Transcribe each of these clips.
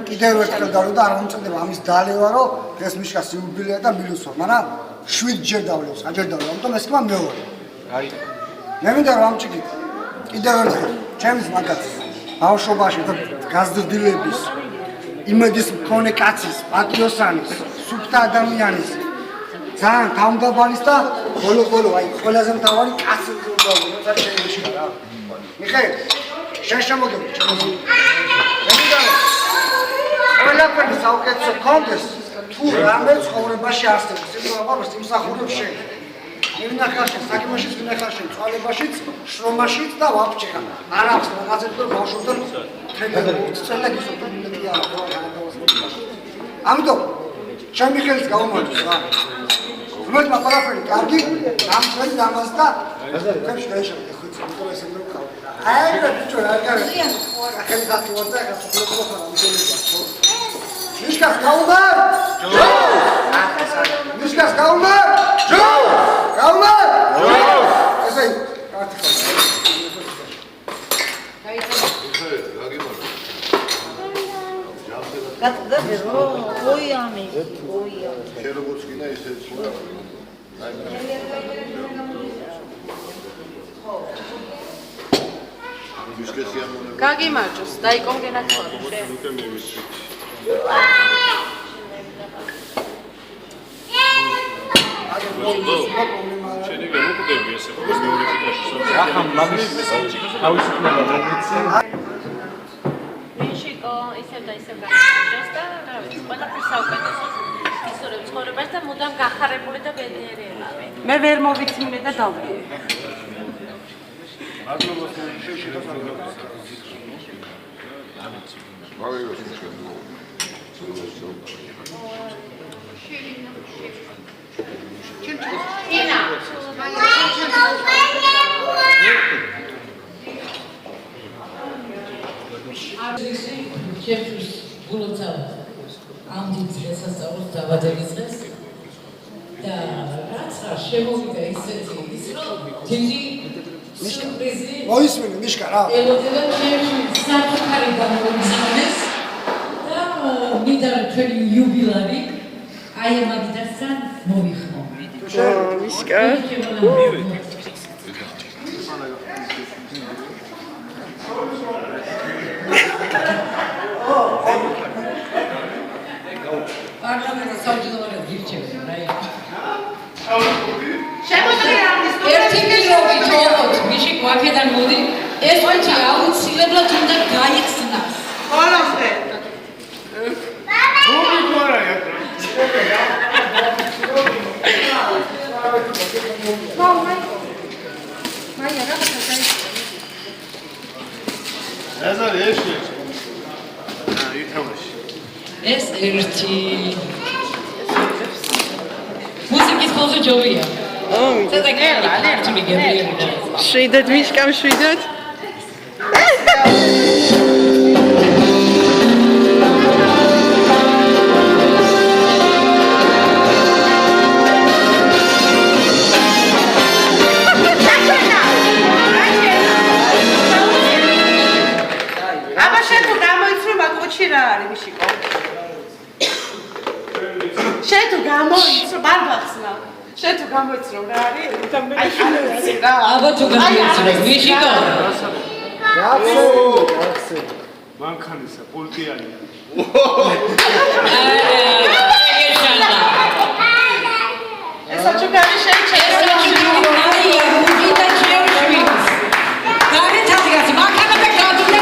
კიდევ ერთხელ დავлеვა და არ მომწონდება ამის დალევა, რომ დღეს მიშკას იუბილეა და მილუსო, მაგრამ 7 ჯერ დავლევს, აჯერ დავლევ, ამიტომ ეს კი მეორე. აი. მე მინდა რომ ამჭიქით. კიდევ ერთხელ, ჩემს მაგაც ბავშვობაში და გაზრდილების იმედის მქონე კაცის, პატრიოტის, სუფთა ადამიანის ძალიან თავმდაბალის და ბოლო აი ყველაზე მთავარი კაცის უნდა შეიძლება რა. მიხეილ, შენ შემოგები ჩემო. ყველაფერი საუკეთესო კონდეს თუ რამე ცხოვრებაში არსებობს, იმ ამბავს იმსახურებს შენ. მინახარ შენ საკმაშიც, მინახარ შენ წვალებაშიც, შრომაშიც და ვაფშე არ აქვს რაღაცებს რომ ბავშვობთან ცელა გისურვებია ამიტომ ჩემი ხელს გაუმართოს რა. უმეტმა ყველაფერი კარგი, დამწველი დამას და ქებში გაიშალე ხო ცოტა ესე რომ ყავ. აი რა ბიჭო რა კარგი. ახალი გასულოთ და გასულოთ რა ამბობია ხო? მიშკას გაუმარ! ჯო! მიშკას გაუმარ! ჯო! გაუმარ! ჯო! ესე კარტი ხო. გაწდები რო ოიამი შენ როგორც გინდა ისე სულ გაგიმარჯოს დაიკონგენათ ხოლმე შენი გამოკდები ესე როგორც მეორე ფიტაში ახლა მაგის თავისუფლება მომიცი მიშიკო ისევ და ისევ გამარჯოს და რა ვიცი ყველაფერს საუკეთესო ისურვებ ცხოვრებას და მუდამ გახარებული და ბედნიერია მე ვერ მოვიცინე და დავდივი ჩემთვის გულოცა ამ დღესასწაულს დავადების დღეს და რაც რა შემოვიდა ისეთი ის რომ დიდი სიურპრიზი მოისმინე მიშკა რა ელოდება ჩემში საკუთარი გამოგზავნეს და მინდა ჩვენი იუბილარი აი მაგიდასთან მოვიხმო მიშკა პარლამენტის საჯილოა გირჩევენ რაი ერთი პირობი ჯობოთ მიშიკ ვაქედან მოდი ეს ვაჭი აუცილებლად უნდა გაიხსნა ყველასე ეს ერთი მუსიკის ხოლმე ჯობია შვიდად მიშკამ შვიდად შენ თუ გამოიცრო ბარბახსნა შენ თუ გამოიცრო რა არის აი ხალხი რა აბა თუ გამოიცრო მიშიკო რაცე მანქანისა პოლკიანია ესა ჩუქარი შენ მარია გუგიტა ჩემშვილს გარეთადღაც მანქანათა გადუნა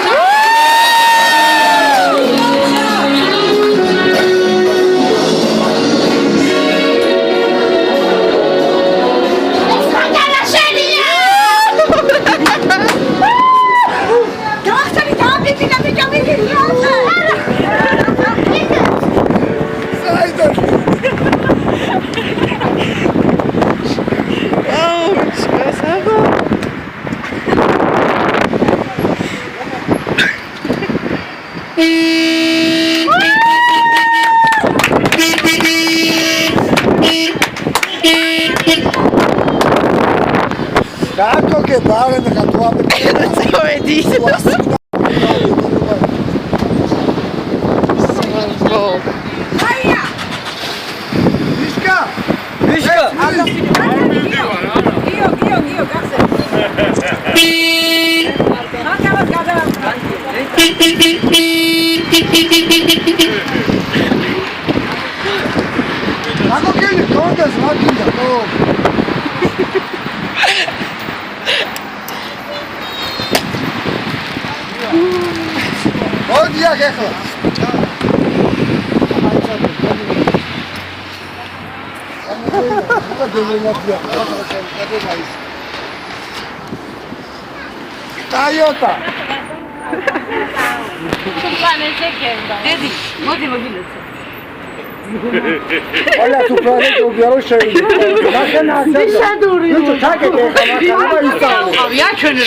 Che vale perché tu hai Mishka! Mishka! გიო გახსე მაგალითად გადავარდა Magokeli, kontas makinda, to. Odija kehla. Toyota. პლანეტზე გერდა დედი მოდი მოგილოცე Ola tu planeta ubiaro shei. Machana. Dishaduri. Nu tu tage kehla, machana. ავია ჩვენ